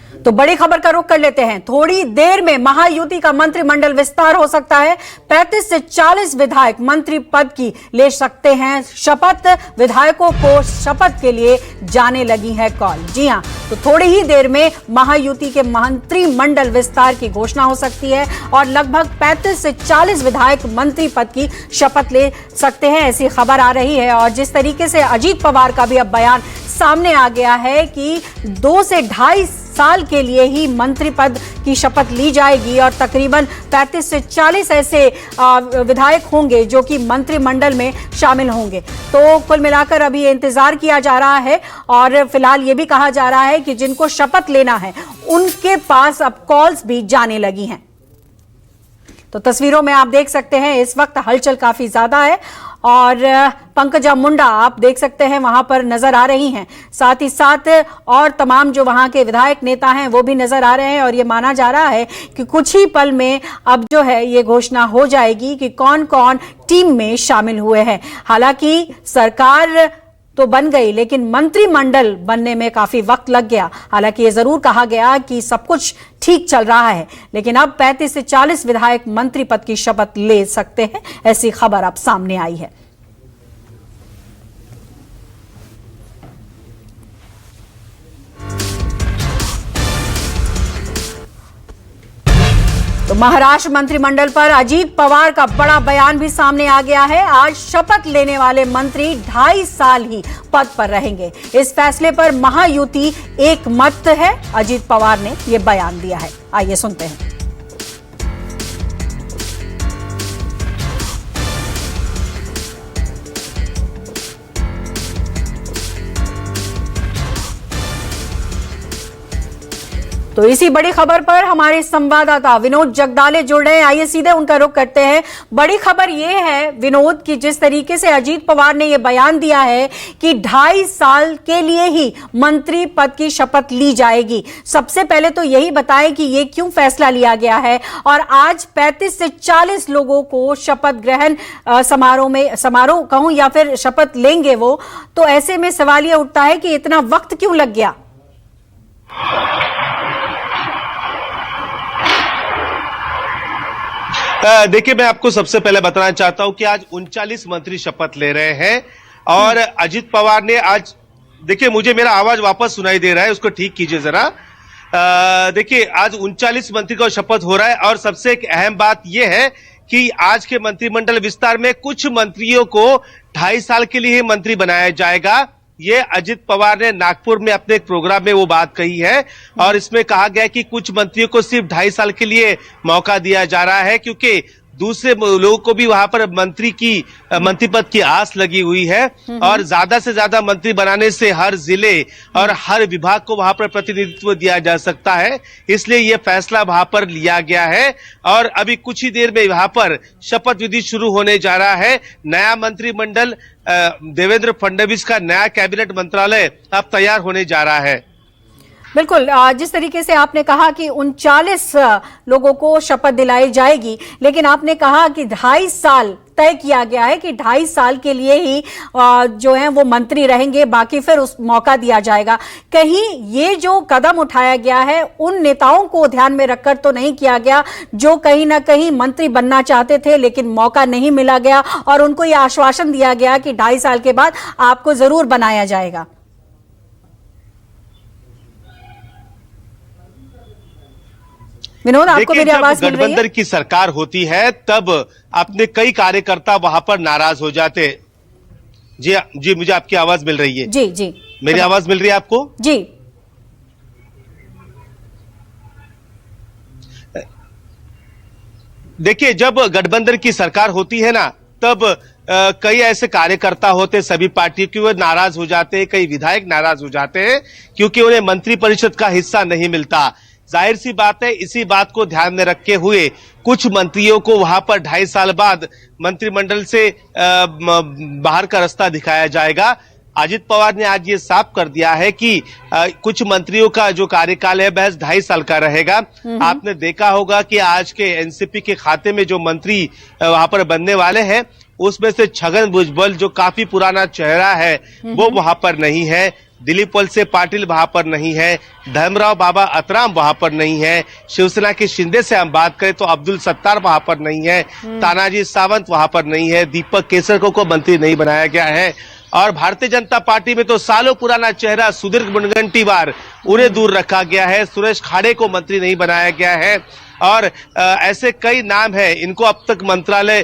तो बड़ी खबर का रुख कर लेते हैं। थोड़ी देर में महायुति का मंत्रिमंडल विस्तार हो सकता है। 35 से 40 विधायक मंत्री पद की ले सकते हैं शपथ। विधायकों को शपथ के लिए जाने लगी है कॉल। जी हां, तो थोड़ी ही देर में महायुति के मंत्रिमंडल विस्तार की घोषणा हो सकती है और लगभग 35 से 40 विधायक मंत्री पद की शपथ ले सकते हैं, ऐसी खबर आ रही है। और जिस तरीके से अजीत पवार का भी अब बयान सामने आ गया है कि 2 से 2.5 साल के लिए ही मंत्री पद की शपथ ली जाएगी और तकरीबन 35 से 40 ऐसे विधायक होंगे जो कि मंत्रिमंडल में शामिल होंगे। तो कुल मिलाकर अभी इंतजार किया जा रहा है और फिलहाल ये भी कहा जा रहा है कि जिनको शपथ लेना है उनके पास अब कॉल्स भी जाने लगी हैं। तो तस्वीरों में आप देख सकते हैं इस वक्त हलचल काफी ज्यादा है और पंकजा मुंडा आप देख सकते हैं वहां पर नजर आ रही हैं। साथ ही साथ और तमाम जो वहां के विधायक नेता हैं वो भी नजर आ रहे हैं और ये माना जा रहा है कि कुछ ही पल में अब जो है ये घोषणा हो जाएगी कि कौन कौन टीम में शामिल हुए हैं। हालांकि सरकार तो बन गई लेकिन मंत्रिमंडल बनने में काफी वक्त लग गया। हालांकि ये जरूर कहा गया कि सब कुछ ठीक चल रहा है, लेकिन अब 35 से 40 विधायक मंत्री पद की शपथ ले सकते हैं, ऐसी खबर अब सामने आई है। तो महाराष्ट्र मंत्रिमंडल पर अजीत पवार का बड़ा बयान भी सामने आ गया है। आज शपथ लेने वाले मंत्री 2.5 साल ही पद पर रहेंगे। इस फैसले पर महायुति एक मत है। अजीत पवार ने यह बयान दिया है, आइए सुनते हैं। तो इसी बड़ी खबर पर हमारे संवाददाता विनोद जगदाले जुड़ रहे हैं, आइए सीधे उनका रुख करते हैं। बड़ी खबर यह है विनोद कि जिस तरीके से अजीत पवार ने यह बयान दिया है कि 2.5 साल के लिए ही मंत्री पद की शपथ ली जाएगी। सबसे पहले तो यही बताएं कि यह क्यों फैसला लिया गया है और आज 35 से 40 लोगों को शपथ ग्रहण समारोह कहूं या फिर शपथ लेंगे वो, तो ऐसे में सवाल यह उठता है कि इतना वक्त क्यों लग गया। देखिए, मैं आपको सबसे पहले बताना चाहता हूं कि आज 39 मंत्री शपथ ले रहे हैं और अजीत पवार ने आज, देखिए मुझे मेरा आवाज वापस सुनाई दे रहा है, उसको ठीक कीजिए जरा। देखिए, आज 39 मंत्री का शपथ हो रहा है और सबसे एक अहम बात यह है कि आज के मंत्रिमंडल विस्तार में कुछ मंत्रियों को 2.5 साल के लिए मंत्री बनाया जाएगा। ये अजित पवार ने नागपुर में अपने एक प्रोग्राम में वो बात कही है और इसमें कहा गया कि कुछ मंत्रियों को सिर्फ 2.5 साल के लिए मौका दिया जा रहा है क्योंकि दूसरे लोगों को भी वहां पर मंत्री पद की आस लगी हुई है और ज्यादा से ज्यादा मंत्री बनाने से हर जिले और हर विभाग को वहां पर प्रतिनिधित्व दिया जा सकता है, इसलिए यह फैसला वहां पर लिया गया है। और अभी कुछ ही देर में वहां पर शपथ विधि शुरू होने जा रहा है। नया मंत्रिमंडल, देवेंद्र फडणवीस का नया कैबिनेट मंत्रालय अब तैयार होने जा रहा है। बिल्कुल, जिस तरीके से आपने कहा कि 39 लोगों को शपथ दिलाई जाएगी, लेकिन आपने कहा कि 2.5 साल तय किया गया है कि 2.5 साल के लिए ही जो है वो मंत्री रहेंगे, बाकी फिर उस मौका दिया जाएगा। कहीं ये जो कदम उठाया गया है उन नेताओं को ध्यान में रखकर तो नहीं किया गया जो कहीं ना कहीं मंत्री बनना चाहते थे लेकिन मौका नहीं मिला गया और उनको ये आश्वासन दिया गया कि 2.5 साल के बाद आपको जरूर बनाया जाएगा। विनोद, आपको मेरी आवाज मिल रही है? गठबंधन की सरकार होती है तब अपने कई कार्यकर्ता वहां पर नाराज हो जाते। जी, मुझे आपकी आवाज मिल रही है। जी, मेरी आवाज मिल रही है आपको? जी। देखिए, जब गठबंधन की सरकार होती है ना तब कई ऐसे कार्यकर्ता होते सभी पार्टियों की, वो नाराज हो जाते हैं, कई विधायक नाराज हो जाते हैं क्योंकि उन्हें मंत्रिपरिषद का हिस्सा नहीं मिलता। जाहिर सी बात है, इसी बात को ध्यान में रखते हुए कुछ मंत्रियों को वहां पर 2.5 साल बाद मंत्रिमंडल से बाहर का रास्ता दिखाया जाएगा। अजित पवार ने आज ये साफ कर दिया है कि कुछ मंत्रियों का जो कार्यकाल है वह 2.5 साल का रहेगा। आपने देखा होगा कि आज के एनसीपी के खाते में जो मंत्री वहां पर बनने वाले हैं उसमें से छगन भुजबल जो काफी पुराना चेहरा है वो वहां पर नहीं है। दिलीप वळसे पाटिल वहां पर नहीं है, धर्मराव बाबा अतराम वहां पर नहीं है, शिवसेना के शिंदे से हम बात करें तो अब्दुल सत्तार वहां पर नहीं है, तानाजी सावंत वहां पर नहीं है, दीपक केसरकर को मंत्री नहीं बनाया गया है। और भारतीय जनता पार्टी में तो सालों पुराना चेहरा सुधीर मुनगंटीवार, उन्हें दूर रखा गया है। सुरेश खाड़े को मंत्री नहीं बनाया गया है। और ऐसे कई नाम हैं, इनको अब तक मंत्रालय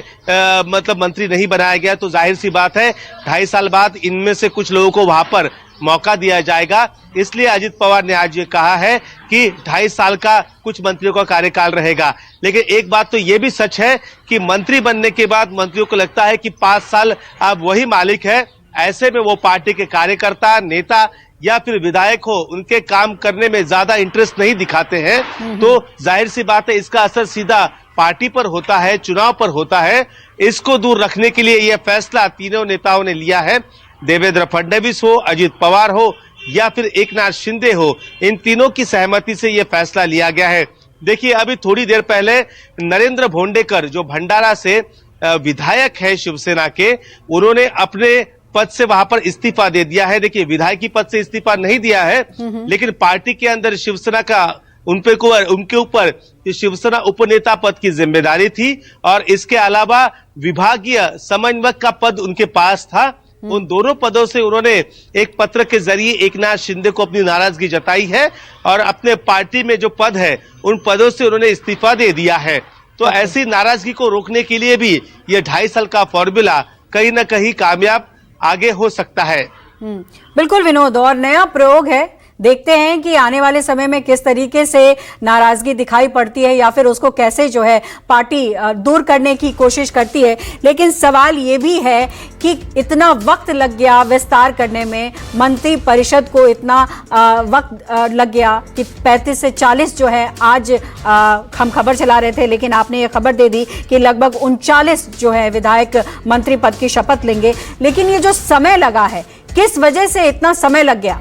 मतलब मंत्री नहीं बनाया गया। तो जाहिर सी बात है 2.5 साल बाद इनमें से कुछ लोगों को वहां पर मौका दिया जाएगा। इसलिए अजित पवार ने आज ये कहा है कि 2.5 साल का कुछ मंत्रियों का कार्यकाल रहेगा। लेकिन एक बात तो ये भी सच है कि मंत्री बनने के बाद मंत्रियों को लगता है कि 5 साल अब वही मालिक है। ऐसे में वो पार्टी के कार्यकर्ता, नेता या फिर विधायक हो, उनके काम करने में ज्यादा इंटरेस्ट नहीं दिखाते हैं। तो जाहिर सी बात है इसका असर सीधा पार्टी पर होता है, चुनाव पर होता है। इसको दूर रखने के लिए यह फैसला तीनों नेताओं ने लिया है। देवेंद्र फडणवीस हो, अजित पवार हो या फिर एकनाथ शिंदे हो, इन तीनों की सहमति से यह फैसला लिया गया है। देखिए, अभी थोड़ी देर पहले नरेंद्र भोंडेकर जो भंडारा से विधायक है शिवसेना के, उन्होंने अपने पद से वहां पर इस्तीफा दे दिया है। देखिए, विधायकी पद से इस्तीफा नहीं दिया है, लेकिन पार्टी के अंदर शिवसेना का उनके ऊपर शिवसेना उपनेता पद की जिम्मेदारी थी और इसके अलावा विभागीय समन्वयक का पद उनके पास था। उन दोनों पदों से उन्होंने एक पत्र के जरिए एकनाथ शिंदे को अपनी नाराजगी जताई है और अपने पार्टी में जो पद है उन पदों से उन्होंने इस्तीफा दे दिया है। तो ऐसी नाराजगी को रोकने के लिए भी ये 2.5 साल का फॉर्मूला कहीं ना कहीं कामयाब आगे हो सकता है। बिल्कुल विनोद, और नया प्रयोग है। देखते हैं कि आने वाले समय में किस तरीके से नाराजगी दिखाई पड़ती है या फिर उसको कैसे जो है पार्टी दूर करने की कोशिश करती है। लेकिन सवाल ये भी है कि इतना वक्त लग गया विस्तार करने में, मंत्री परिषद को इतना वक्त लग गया कि 35 से 40 जो है आज हम खबर चला रहे थे, लेकिन आपने ये खबर दे दी कि लगभग 39 जो है विधायक मंत्री पद की शपथ लेंगे। लेकिन ये जो समय लगा है, किस वजह से इतना समय लग गया?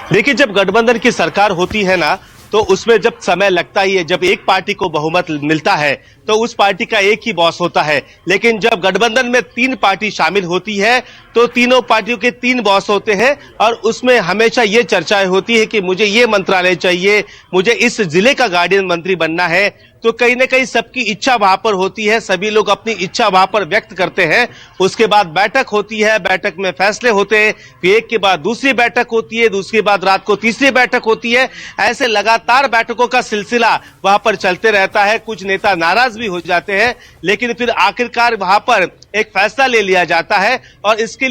देखिए, जब गठबंधन की सरकार होती है ना, तो उसमें जब समय लगता ही है। जब एक पार्टी को बहुमत मिलता है तो उस पार्टी का एक ही बॉस होता है। लेकिन जब गठबंधन में 3 पार्टी शामिल होती है तो तीनों पार्टियों के 3 बॉस होते हैं और उसमें हमेशा ये चर्चाएं होती है कि मुझे ये मंत्रालय चाहिए, मुझे इस जिले का गार्डियन मंत्री बनना है। तो कहीं ना कहीं सबकी इच्छा वहां पर होती है, सभी लोग अपनी इच्छा वहां पर व्यक्त करते हैं। उसके बाद बैठक होती है, बैठक में फैसले होते हैं, फिर एक के बाद दूसरी बैठक होती है, दूसरी बाद रात को तीसरी बैठक होती है। ऐसे लगातार बैठकों का सिलसिला वहां पर चलते रहता है। कुछ नेता नाराज भी हो जाते हैं, लेकिन फिर आखिरकार वहां पर एक फैसला ले लिया जाता है और उसके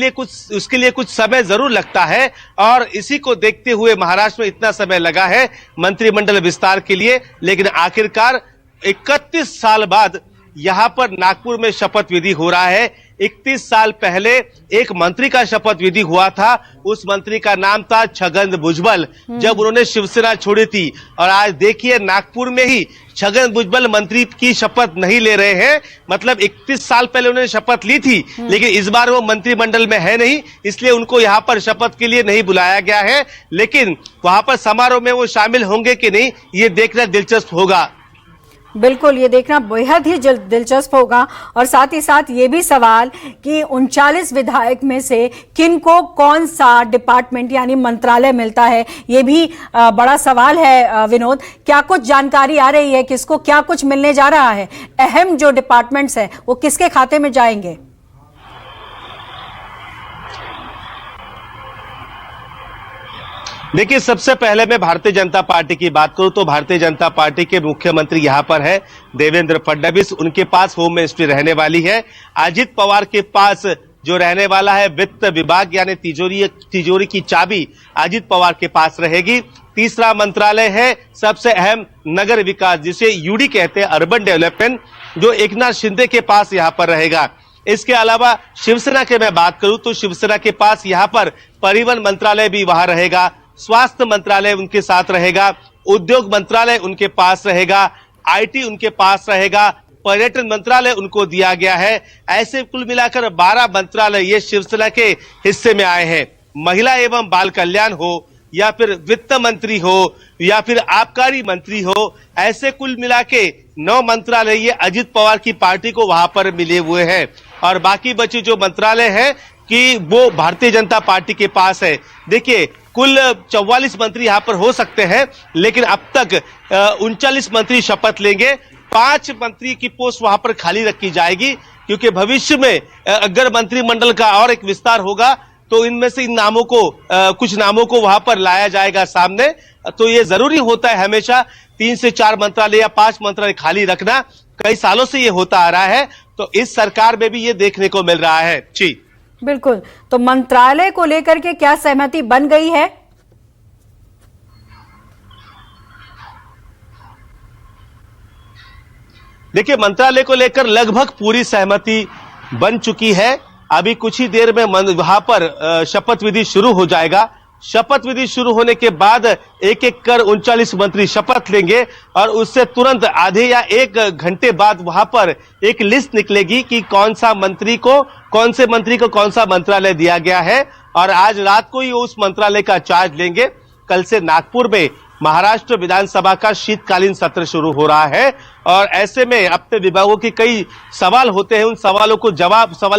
लिए कुछ समय जरूर लगता है। और इसी को देखते हुए महाराष्ट्र में इतना समय लगा है मंत्रिमंडल विस्तार के लिए। लेकिन आखिरकार 31 साल बाद यहां पर नागपुर में शपथ विधि हो रहा है। 31 साल पहले एक मंत्री का शपथ विधि हुआ था, उस मंत्री का नाम था छगन भुजबल, जब उन्होंने शिवसेना छोड़ी थी। और आज देखिए, नागपुर में ही छगन भुजबल मंत्री की शपथ नहीं ले रहे हैं। मतलब 31 साल पहले उन्होंने शपथ ली थी, लेकिन इस बार वो मंत्रिमंडल में है नहीं, इसलिए उनको यहां पर शपथ के लिए नहीं बुलाया गया है। लेकिन वहां पर समारोह में वो शामिल होंगे कि नहीं, ये देखना दिलचस्प होगा। बिल्कुल, ये देखना बेहद ही दिलचस्प होगा। और साथ ही साथ ये भी सवाल कि 39 विधायक में से किनको कौन सा डिपार्टमेंट यानी मंत्रालय मिलता है, ये भी बड़ा सवाल है। विनोद, क्या कुछ जानकारी आ रही है, किसको क्या कुछ मिलने जा रहा है? अहम जो डिपार्टमेंट्स है वो किसके खाते में जाएंगे? देखिए, सबसे पहले मैं भारतीय जनता पार्टी की बात करूं तो भारतीय जनता पार्टी के मुख्यमंत्री यहां पर है देवेंद्र फडणवीस। उनके पास होम मिनिस्ट्री रहने वाली है। अजित पवार के पास जो रहने वाला है वित्त विभाग, यानी तिजोरी की चाबी अजित पवार के पास रहेगी। तीसरा मंत्रालय है सबसे अहम नगर विकास, जिसे यूडी कहते हैं, अर्बन डेवलपमेंट, जो एकनाथ शिंदे के पास यहां पर रहेगा। इसके अलावा शिवसेना की मैं बात करूं तो शिवसेना के पास यहां पर परिवहन मंत्रालय भी वहां रहेगा, स्वास्थ्य मंत्रालय उनके साथ रहेगा, उद्योग मंत्रालय उनके पास रहेगा, आईटी उनके पास रहेगा, पर्यटन मंत्रालय उनको दिया गया है। ऐसे कुल मिलाकर 12 मंत्रालय ये शिवसेना के हिस्से में आए हैं। महिला एवं बाल कल्याण हो या फिर वित्त मंत्री हो या फिर आबकारी मंत्री हो, ऐसे कुल मिला के 9 मंत्रालय ये अजित पवार की पार्टी को वहां पर मिले हुए हैं। और बाकी बचे जो मंत्रालय है कि वो भारतीय जनता पार्टी के पास है। देखिए, कुल 44 मंत्री यहां पर हो सकते हैं, लेकिन अब तक 39 मंत्री शपथ लेंगे। 5 मंत्री की पोस्ट वहां पर खाली रखी जाएगी, क्योंकि भविष्य में अगर मंत्रिमंडल का और एक विस्तार होगा तो इनमें से इन नामों को कुछ नामों को वहां पर लाया जाएगा सामने। तो ये जरूरी होता है हमेशा 3 से 4 मंत्रालय या 5 मंत्रालय खाली रखना। कई सालों से ये होता आ रहा है, तो इस सरकार में भी ये देखने को मिल रहा है। जी बिल्कुल। तो मंत्रालय को लेकर के क्या सहमति बन गई है? देखिए, मंत्रालय को लेकर लगभग पूरी सहमति बन चुकी है। अभी कुछ ही देर में वहां पर शपथ विधि शुरू हो जाएगा। शपथ विधि शुरू होने के बाद एक एक कर 39 मंत्री शपथ लेंगे और उससे तुरंत आधे या 1 घंटे बाद वहां पर एक लिस्ट निकलेगी कि कौन से मंत्री को कौन सा मंत्रालय दिया गया है। और आज रात को ही उस मंत्रालय का चार्ज लेंगे। कल से नागपुर में महाराष्ट्र विधानसभा का शीतकालीन सत्र शुरू हो रहा है और ऐसे में अपने विभागों के कई सवाल होते हैं। उन सवालों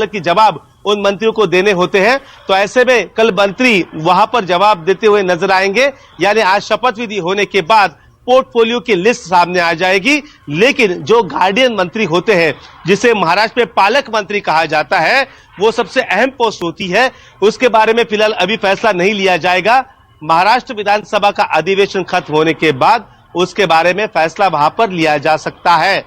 की जवाब उन मंत्रियों को देने होते हैं। तो ऐसे में कल मंत्री वहां पर जवाब देते हुए नजर आएंगे। यानी आज शपथ विधि होने के बाद पोर्टफोलियो की लिस्ट सामने आ जाएगी। लेकिन जो गार्डियन मंत्री होते हैं, जिसे महाराष्ट्र में पालक मंत्री कहा जाता है, वो सबसे अहम पोस्ट होती है। उसके बारे में फिलहाल अभी फैसला नहीं लिया जाएगा। महाराष्ट्र विधानसभा का अधिवेशन खत्म होने के बाद उसके बारे में फैसला वहां पर लिया जा सकता है।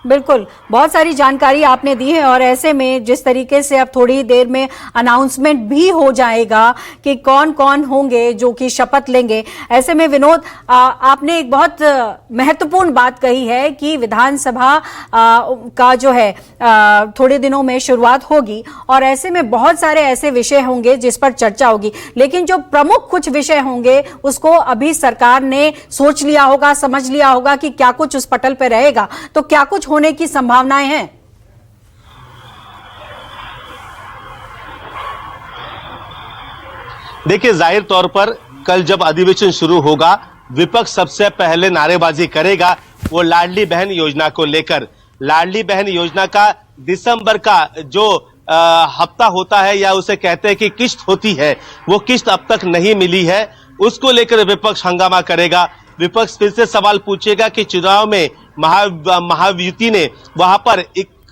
बिल्कुल, बहुत सारी जानकारी आपने दी है और ऐसे में जिस तरीके से अब थोड़ी देर में अनाउंसमेंट भी हो जाएगा कि कौन कौन होंगे जो कि शपथ लेंगे। ऐसे में विनोद, आपने एक बहुत महत्वपूर्ण बात कही है कि विधानसभा का जो है थोड़े दिनों में शुरुआत होगी और ऐसे में बहुत सारे ऐसे विषय होंगे जिस पर चर्चा होगी। लेकिन जो प्रमुख कुछ विषय होंगे उसको अभी सरकार ने सोच लिया होगा, समझ लिया होगा कि क्या कुछ उस पटल पर रहेगा, तो क्या कुछ होने की संभावनाएं हैं? देखिए, जाहिर तौर पर कल जब अधिवेशन शुरू होगा, विपक्ष सबसे पहले नारेबाजी करेगा वो लाडली बहन योजना को लेकर। लाडली बहन योजना का दिसंबर का जो हफ्ता होता है या उसे कहते हैं कि किश्त होती है, वो किश्त अब तक नहीं मिली है। उसको लेकर विपक्ष हंगामा करेगा। विपक्ष फिर से सवाल पूछेगा कि चुनाव में महायुति ने वहां पर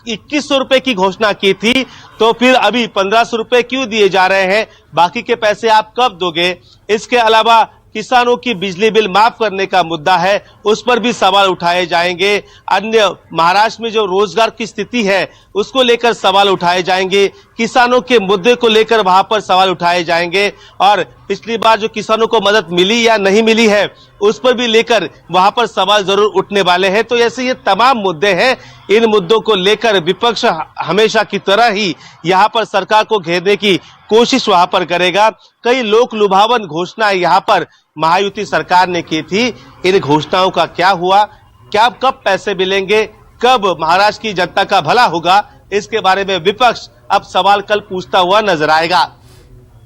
2100 रुपए की घोषणा की थी, तो फिर अभी 1500 रुपए क्यों दिए जा रहे हैं? बाकी के पैसे आप कब दोगे? इसके अलावा किसानों की बिजली बिल माफ करने का मुद्दा है, उस पर भी सवाल उठाए जाएंगे। अन्य महाराष्ट्र में जो रोजगार की स्थिति है उसको लेकर सवाल उठाए जाएंगे। किसानों के मुद्दे को लेकर वहां पर सवाल उठाए जाएंगे और पिछली बार जो किसानों को मदद मिली या नहीं मिली है उस पर भी लेकर वहां पर सवाल जरूर उठने वाले हैं। तो ऐसे ये तमाम मुद्दे हैं। इन मुद्दों को लेकर विपक्ष हमेशा की तरह ही यहाँ पर सरकार को घेरने की कोशिश वहां पर करेगा। कई लोक लुभावन घोषणाएं यहाँ पर महायुति सरकार ने की थी। इन घोषणाओं का क्या हुआ? क्या कब पैसे मिलेंगे? कब महाराष्ट्र की जनता का भला होगा? इसके बारे में विपक्ष अब सवाल कल पूछता हुआ नजर आएगा।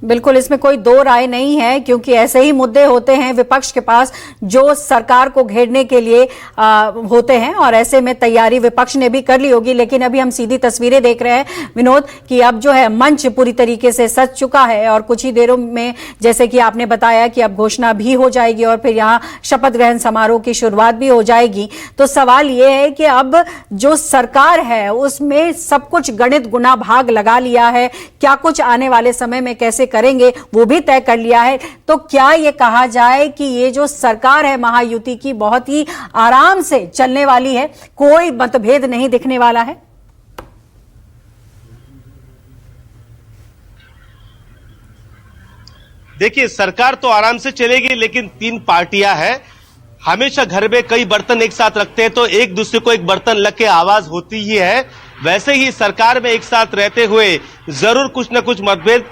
बिल्कुल, इसमें कोई दो राय नहीं है, क्योंकि ऐसे ही मुद्दे होते हैं विपक्ष के पास जो सरकार को घेरने के लिए होते हैं और ऐसे में तैयारी विपक्ष ने भी कर ली होगी। लेकिन अभी हम सीधी तस्वीरें देख रहे हैं विनोद कि अब जो है मंच पूरी तरीके से सज चुका है और कुछ ही देरों में, जैसे कि आपने बताया, कि अब घोषणा भी हो जाएगी और फिर यहाँ शपथ ग्रहण समारोह की शुरुआत भी हो जाएगी। तो सवाल ये है कि अब जो सरकार है उसमें सब कुछ गणित गुना भाग लगा लिया है, क्या कुछ आने वाले समय में कैसे करेंगे वो भी तय कर लिया है। तो क्या ये कहा जाए कि ये जो सरकार है महायुति की बहुत ही आराम से चलने वाली है, कोई मतभेद नहीं दिखने वाला है? देखिए, सरकार तो आराम से चलेगी, लेकिन 3 पार्टियां हैं। हमेशा घर में कई बर्तन एक साथ रखते हैं तो एक दूसरे को एक बर्तन लग के आवाज होती ही है। वैसे ही सरकार में एक साथ रहते हुए जरूर कुछ न कुछ मतभेद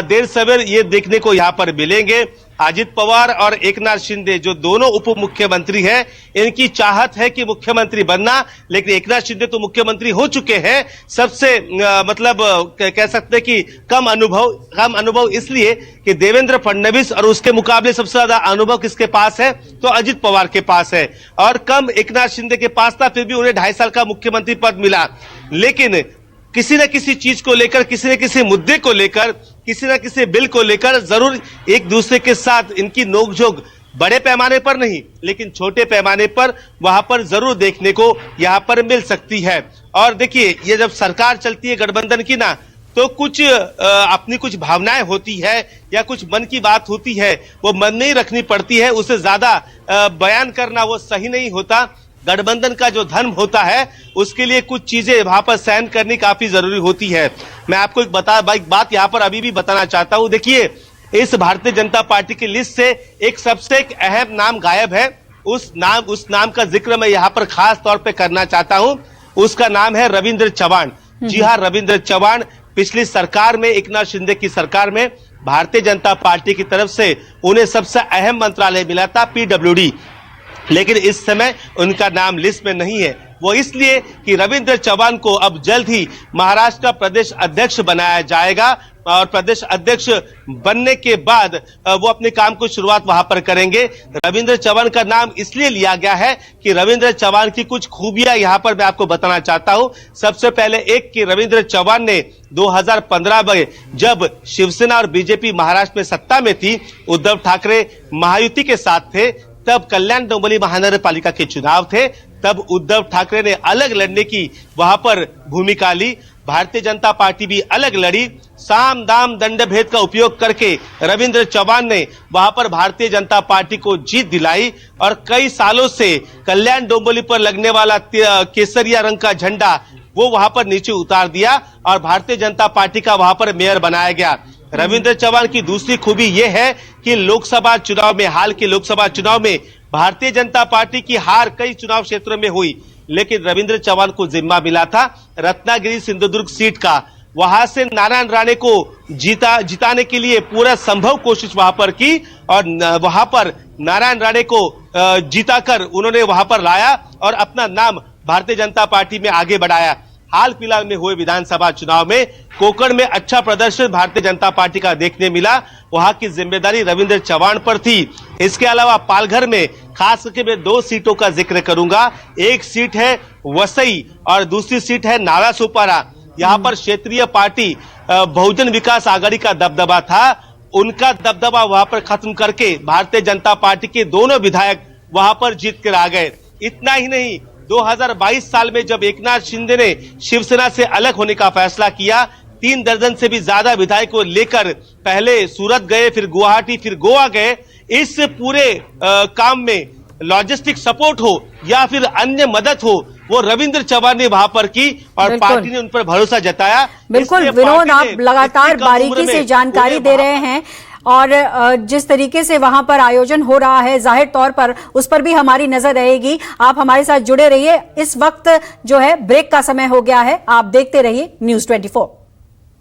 देर सवेर ये देखने को यहाँ पर मिलेंगे। अजित पवार और एकनाथ शिंदे जो दोनों उप मुख्यमंत्री हैं, इनकी चाहत है कि मुख्यमंत्री बनना, लेकिन एकनाथ शिंदे तो मुख्यमंत्री हो चुके हैं। सबसे मतलब कह सकते हैं कि कम अनुभव इसलिए कि देवेंद्र फडणवीस और उसके मुकाबले सबसे ज्यादा अनुभव किसके पास है? तो अजित पवार के पास है। और कम एकनाथ शिंदे के पास था, फिर भी उन्हें 2.5 साल का मुख्यमंत्री पद मिला। लेकिन किसी न किसी चीज को लेकर, किसी न किसी मुद्दे को लेकर, किसी न किसी बिल को लेकर जरूर एक दूसरे के साथ इनकी नोकझोंक बड़े पैमाने पर नहीं लेकिन छोटे पैमाने पर वहां पर जरूर देखने को यहां पर मिल सकती है। और देखिए, ये जब सरकार चलती है गठबंधन की ना, तो कुछ अपनी कुछ भावनाएं होती है या कुछ मन की बात होती है, वो मन में ही रखनी पड़ती है। उससे ज्यादा बयान करना वो सही नहीं होता। गठबंधन का जो धर्म होता है उसके लिए कुछ चीजें वहां पर सहन करनी काफी जरूरी होती है। मैं आपको एक बात यहाँ पर अभी भी बताना चाहता हूँ। देखिए, इस भारतीय जनता पार्टी की लिस्ट से एक सबसे एक अहम नाम गायब है। उस नाम का जिक्र मैं यहाँ पर खास तौर पे करना चाहता हूँ। उसका नाम है रविंद्र चव्हाण। जी हाँ, रविंद्र चव्हाण पिछली सरकार में, एकनाथ शिंदे की सरकार में भारतीय जनता पार्टी की तरफ से उन्हें सबसे अहम मंत्रालय मिला था, पीडब्ल्यूडी। लेकिन इस समय उनका नाम लिस्ट में नहीं है। वो इसलिए कि रविंद्र चव्हाण को अब जल्द ही महाराष्ट्र का प्रदेश अध्यक्ष बनाया जाएगा और प्रदेश अध्यक्ष बनने के बाद वो अपने काम को शुरुआत वहां पर करेंगे। रविंद्र चव्हाण का नाम इसलिए लिया गया है कि रविंद्र चव्हाण की कुछ खूबियां यहां पर मैं आपको बताना चाहता हूं। सबसे पहले एक कि रविंद्र चव्हाण ने 2015 में जब शिवसेना और बीजेपी महाराष्ट्र में सत्ता में थी, उद्धव ठाकरे महायुति के साथ थे, तब कल्याण डोंबिवली महानगर पालिका के चुनाव थे, तब उद्धव ठाकरे ने अलग लड़ने की वहां पर भूमिका ली। भारतीय जनता पार्टी भी अलग लड़ी। साम दाम दंड भेद का उपयोग करके रविंद्र चव्हाण ने वहां पर भारतीय जनता पार्टी को जीत दिलाई और कई सालों से कल्याण डोंबिवली पर लगने वाला केसरिया रंग का झंडा वो वहां पर नीचे उतार दिया और भारतीय जनता पार्टी का वहां पर मेयर बनाया गया। रविंद्र चव्हाण की दूसरी खूबी यह है कि लोकसभा चुनाव में, हाल के लोकसभा चुनाव में भारतीय जनता पार्टी की हार कई चुनाव क्षेत्रों में हुई, लेकिन रविंद्र चव्हाण को जिम्मा मिला था रत्नागिरी सिंधुदुर्ग सीट का। वहां से नारायण राणे को जिताने के लिए पूरा संभव कोशिश वहां पर की और वहां पर नारायण राणे को जिताकर उन्होंने वहां पर लाया और अपना नाम भारतीय जनता पार्टी में आगे बढ़ाया। हाल फिलहाल में हुए विधानसभा चुनाव में कोकण में अच्छा प्रदर्शन भारतीय जनता पार्टी का देखने मिला। वहां की जिम्मेदारी रविंद्र चव्हाण पर थी। इसके अलावा पालघर में खास करके मैं 2 सीटों का जिक्र करूंगा। एक सीट है वसई और दूसरी सीट है नालासोपारा। यहाँ पर क्षेत्रीय पार्टी बहुजन विकास आघाड़ी का दबदबा था। उनका दबदबा वहां पर खत्म करके भारतीय जनता पार्टी के दोनों विधायक वहां पर जीत कर आ गए। इतना ही नहीं, 2022 साल में जब एकनाथ शिंदे ने शिवसेना से अलग होने का फैसला किया, 3 दर्जन से भी ज्यादा विधायकों को लेकर पहले सूरत गए, फिर गुवाहाटी, फिर गोवा गए। इस पूरे काम में लॉजिस्टिक सपोर्ट हो या फिर अन्य मदद हो, वो रविंद्र चव्हाण ने वहां पर की और पार्टी ने उन पर भरोसा जताया। बिल्कुल विनोद, आप लगातार बारीकी से जानकारी दे रहे हैं और जिस तरीके से वहां पर आयोजन हो रहा है, जाहिर तौर पर उस पर भी हमारी नजर रहेगी। आप हमारे साथ जुड़े रहिए। इस वक्त जो है ब्रेक का समय हो गया है। आप देखते रहिए News 24।